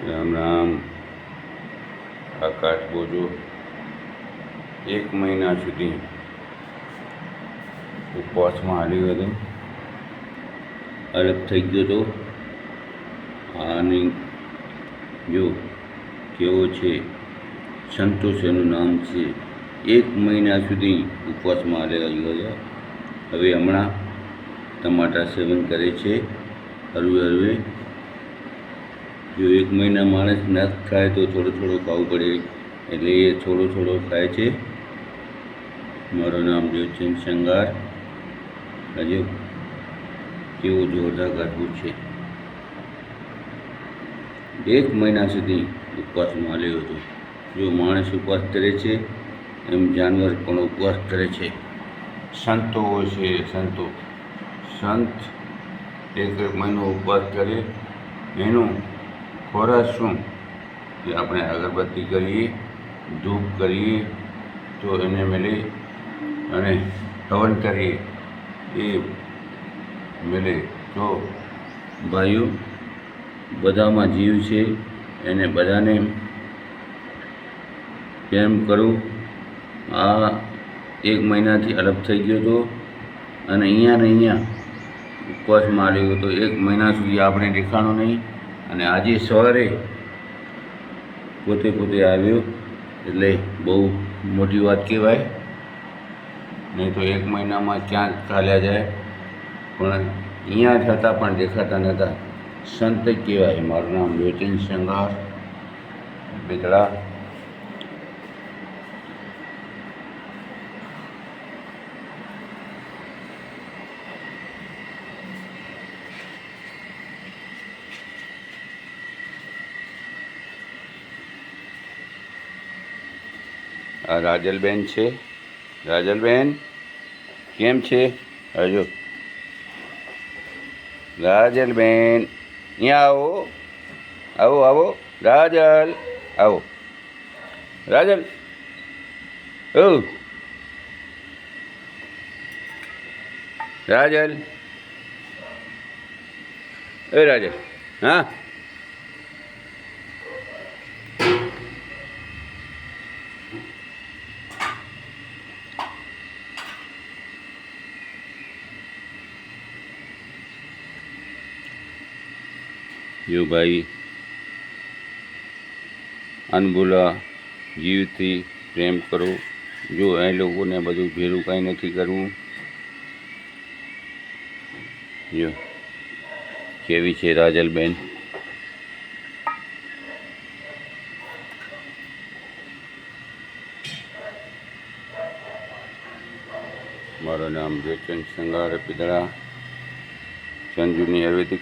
રામ રામ. આકાશ બોજો 1 મહિના સુધી ઉપવાસમાં હાલ્યો હતો, અલગ થઈ ગયો હતો. અને જો કેવો છે, સંતોષ એનું નામ છે. 1 મહિના સુધી ઉપવાસમાં હાલ્યો હતો. હવે હમણાં ટમાટા સેવન કરે છે હળવે હળવે. જો 1 મહિના માણસ ન ખાય તો થોડો થોડો ખાવું પડે, એટલે એ થોડો થોડો ખાય છે. મારું નામ દેવચંદ શંગાર. હજુ કેવું જોરદાર કાઢવું છે. 1 મહિના સુધી ઉપવાસમાં હાલ્યો હતો. જો માણસ ઉપવાસ કરે છે એમ જાનવર પણ ઉપવાસ કરે છે. સંતો હોય છે, સંતો સંત 1 મહિનો ઉપવાસ કરે. એનું ખોરાક શું કે આપણે અગરબત્તી કરીએ, ધૂપ કરીએ તો એને મળે, અને હવન કરીએ એ મળે. તો ભાઈઓ, બધામાં જીવ છે, એને બધાને કેમ કરું. આ 1 મહિનાથી અલગ થઈ ગયો હતો, અને અહીંયા ઉપવાસમાં હાલ્યો હતો. 1 મહિના સુધી આપણે દેખાણો નહીં, અને આજે સવારે પોતે આવ્યો, એટલે બહુ મોટી વાત કહેવાય. નહીં તો 1 મહિનામાં ક્યાં ચાલ્યા જાય. પણ અહીંયા થતાં પણ દેખાતા નહોતા. સંત જ કહેવાય. મારું નામ દેવચંદ શંગાર બેતડા. આ રાજલબેન છે. રાજલબેન કેમ છે? હજો રાજલબેન, અહીંયા આવો, આવો આવો. રાજલ, આવો રાજલ. ઓ રાજલ, એ રાજલ, હા જો ભાઈ, અનબોલા જીવથી પ્રેમ કરો. જો એ લોકોને બધું ભેરું કાંઈ નથી કરવું. જો કેવી છે રાજલબેન. મારું નામ દેવચંદ શંગાર પીદળા, સંજુની આયુર્વેદિક